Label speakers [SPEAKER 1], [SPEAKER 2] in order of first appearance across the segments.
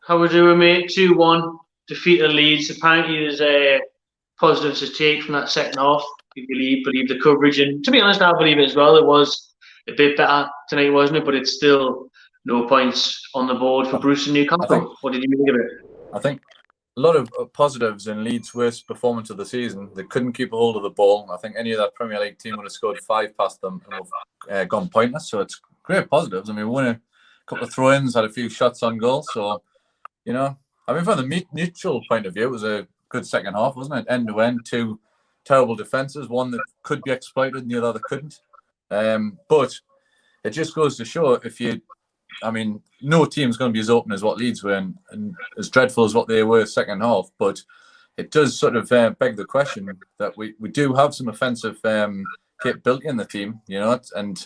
[SPEAKER 1] How we doing, mate? 2-1 defeat of Leeds. Apparently, there's positives to take from that second half. You believe the coverage, and to be honest, I believe it as well. It was a bit better tonight, wasn't it? But it's still no points on the board for Bruce and Newcastle. What did you make of it?
[SPEAKER 2] I think a lot of positives in Leeds' worst performance of the season. They couldn't keep a hold of the ball. I think any of that Premier League team would have scored 5 past them and would have gone pointless. So it's great positives. I mean, we won a couple of throw-ins, had a few shots on goal. So, from the neutral point of view, it was a good second half, wasn't it? End to end, 2 terrible defences, one that could be exploited and the other that couldn't. But it just goes to show no team's going to be as open as what Leeds were and as dreadful as what they were second half. But it does sort of beg the question that we do have some offensive capability in the team, and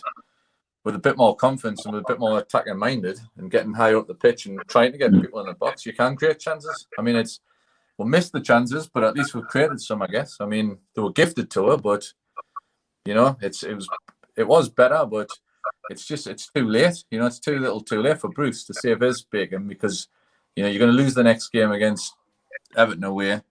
[SPEAKER 2] with a bit more confidence and with a bit more attacking minded and getting higher up the pitch and trying to get people in the box, you can create chances. I mean, we'll miss the chances, but at least we've created some, I guess. I mean, they were gifted to her, but it was better, but it's too late. It's too little too late for Bruce to save his bacon because, you're going to lose the next game against Everton away.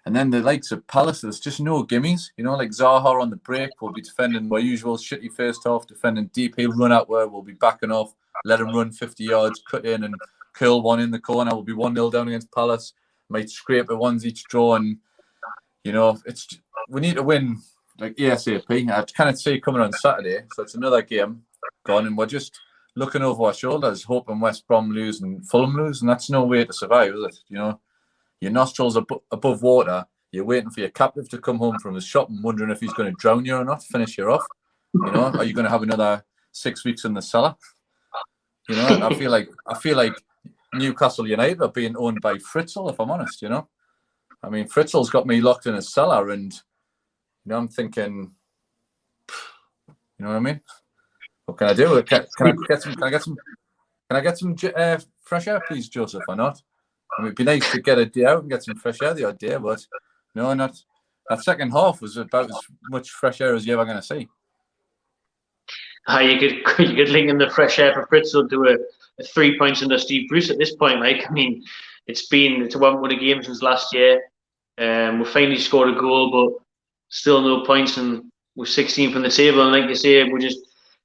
[SPEAKER 2] And then the likes of Palace, there's just no gimmies. Like Zaha on the break will be defending my usual shitty first half, defending deep. He'll run out where we'll be backing off, let him run 50 yards, cut in and curl one in the corner. We'll be 1-0 down against Palace. Might scrape a ones each draw. And, we need to win like ASAP. I can't see it coming on Saturday. So it's another game gone. And we're just looking over our shoulders, hoping West Brom lose and Fulham lose. And that's no way to survive, is it? Your nostrils are above water. You're waiting for your captive to come home from the shop and wondering if he's going to drown you or not, finish you off. Are you going to have another 6 weeks in the cellar? I feel like Newcastle United are being owned by Fritzl, if I'm honest. I mean, Fritzl's got me locked in a cellar, and I'm thinking, you know what I mean? What can I do? Can I get some fresh air, please, Joseph, or not? I mean, it'd be nice to get a day out and get some fresh air the odd day, but no, not that second half was about as much fresh air as you're ever going to see.
[SPEAKER 1] You could link in the fresh air for Fritzl to a 3 points under Steve Bruce at this point. Like, I mean, it's a one win a game since last year. We finally scored a goal, but still no points, and we're 16th on the table. And like you say, it's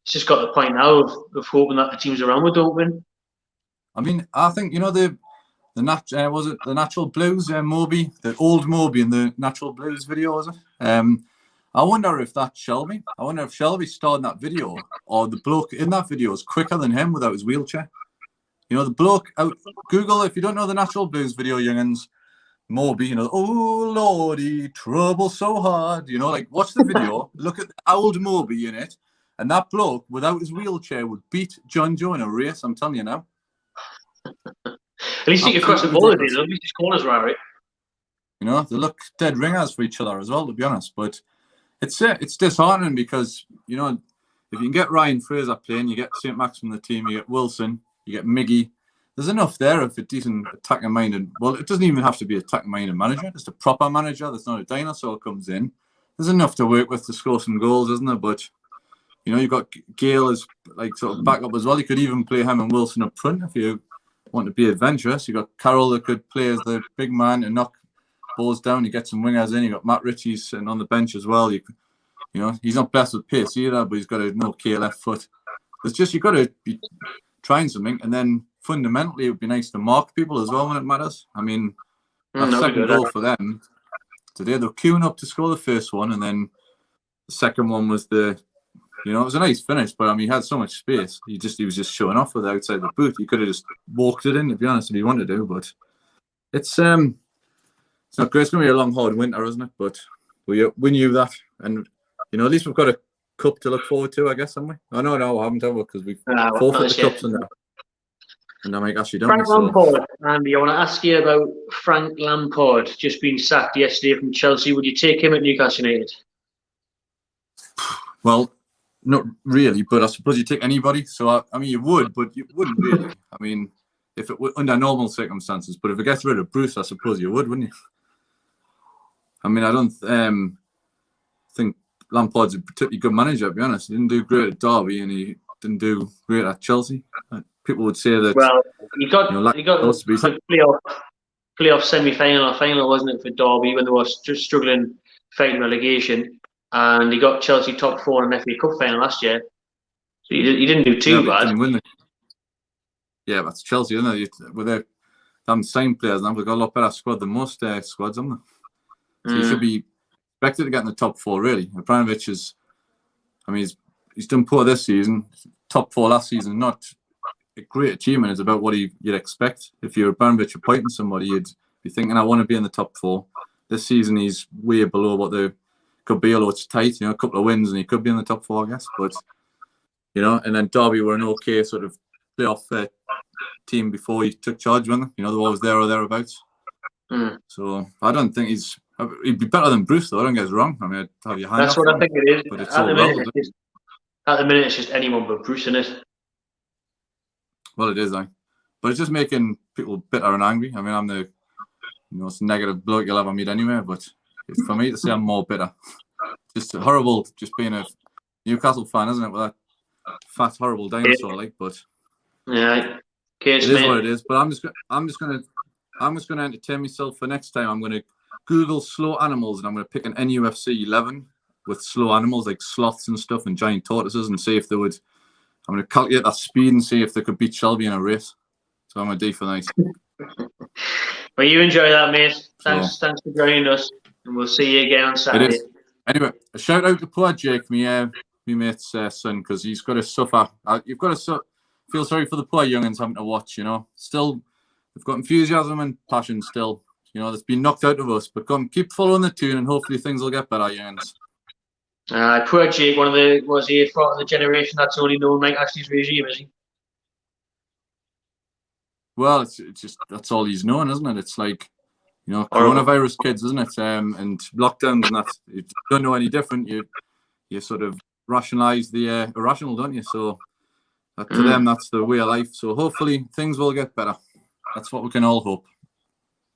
[SPEAKER 1] just got the point now of hoping that the teams around we don't win.
[SPEAKER 2] I mean, I think was it the Natural Blues Moby, the old Moby in the Natural Blues video, was it? I wonder if that's Shelby. I wonder if Shelby starred in that video, or the bloke in that video is quicker than him without his wheelchair. The bloke out Google, if you don't know the Natural Blues video, youngins, Moby, oh lordy, trouble so hard. Watch the video, look at the old Moby in it, and that bloke without his wheelchair would beat John Joe in a race, I'm telling you now.
[SPEAKER 1] At least he can cross the ball a bit. At least his corners are right.
[SPEAKER 2] They look dead ringers for each other as well, to be honest. But it's disheartening because, if you can get Ryan Fraser playing, you get St. Max from the team, you get Wilson, you get Miggy. There's enough there of a decent attacking-minded. Well, it doesn't even have to be a attacking-minded manager. Just a proper manager that's not a dinosaur comes in. There's enough to work with to score some goals, isn't there? But, you've got Gale as sort of backup as well. You could even play him and Wilson up front if you want to be adventurous. You got Carroll that could play as the big man and knock balls down. You get some wingers in. You got Matt Ritchie sitting on the bench as well. He's not blessed with pace either, but he's got a no K left foot. It's just you've got to be trying something, and then fundamentally it would be nice to mark people as well when it matters. I mean, that second goal for them today, they're queuing up to score the first one, and then the second one was it was a nice finish, but I mean, he had so much space. He was just showing off with the outside the boot. He could have just walked it in, to be honest, if he wanted to. But it's not great. It's going to be a long, hard winter, isn't it? But we knew that, and at least we've got a cup to look forward to, I guess, haven't we? No, I haven't ever because we've forfeited the cups and I might actually don't.
[SPEAKER 1] Frank Lampard, Andy, I want to ask you about Frank Lampard just being sacked yesterday from Chelsea. Would you take him at Newcastle United?
[SPEAKER 2] Well, not really, but I suppose you take anybody. So, I mean, you would, but you wouldn't really. I mean, if it were under normal circumstances, but if it gets rid of Bruce, I suppose you would, wouldn't you? I mean, I don't think Lampard's a particularly good manager, to be honest. He didn't do great at Derby and he didn't do great at Chelsea. people would say that.
[SPEAKER 1] Well, he got
[SPEAKER 2] the
[SPEAKER 1] playoff semi-final or final, wasn't it, for Derby when they were struggling fighting relegation, and he got Chelsea top 4 in an FA Cup final last year. So he didn't do too bad.
[SPEAKER 2] Didn't win yeah, that's Chelsea, isn't it? With their damn same players now, they've got a lot better squad than most squads, haven't they? So he should be expected to get in the top 4, really. Abramovich is, I mean, he's done poor this season. Top 4 last season, not a great achievement. It's about what you'd expect. If you're Abramovich appointing somebody, you'd be thinking, I want to be in the top 4. This season, he's way below what they could be, although it's tight. A couple of wins and he could be in the top 4, I guess. But, and then Derby were an okay sort of playoff team before he took charge, weren't they? They were always there or thereabouts. So I don't think he'd be better than Bruce, though. I don't get us wrong. I mean, I'd have your hand.
[SPEAKER 1] That's what I think it is.
[SPEAKER 2] But it's all relative.
[SPEAKER 1] At the minute, it's just anyone but Bruce, isn't it?
[SPEAKER 2] Well, it is, but it's just making people bitter and angry. I mean, I'm the most negative bloke you'll ever meet anyway. But it's for me to say I'm more bitter. Just horrible, just being a Newcastle fan, isn't it? With that fat, horrible dinosaur, But
[SPEAKER 1] yeah,
[SPEAKER 2] it is what it is. But I'm just gonna entertain myself for next time. I'm gonna Google slow animals and I'm gonna pick an NUFC 11 with slow animals like sloths and stuff and giant tortoises and see if they would. I'm gonna calculate that speed and see if they could beat Shelby in a race. So I'm gonna do for night.
[SPEAKER 1] Well, you enjoy that, mate. Thanks for joining us, and we'll see you again on Saturday.
[SPEAKER 2] It is. Anyway, a shout out to poor Jake, me mate's son, because he's got to suffer. You've got to feel sorry for the poor youngins having to watch. Still, they've got enthusiasm and passion. Still, that's been knocked out of us. But come, keep following the tune, and hopefully things will get better, youngins.
[SPEAKER 1] Poor Jake, one of the part of the generation that's only known Mike Ashley's regime, is he?
[SPEAKER 2] Well, it's just that's all he's known, isn't it? It's like coronavirus kids, isn't it? And lockdowns and that. You don't know any different. You sort of rationalise the irrational, don't you? So to them, that's the way of life. So hopefully things will get better. That's what we can all hope.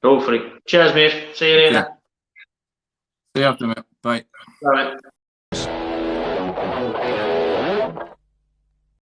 [SPEAKER 1] Hopefully. Cheers, mate. See you later.
[SPEAKER 2] Okay. See you after, mate. Bye.
[SPEAKER 1] Bye.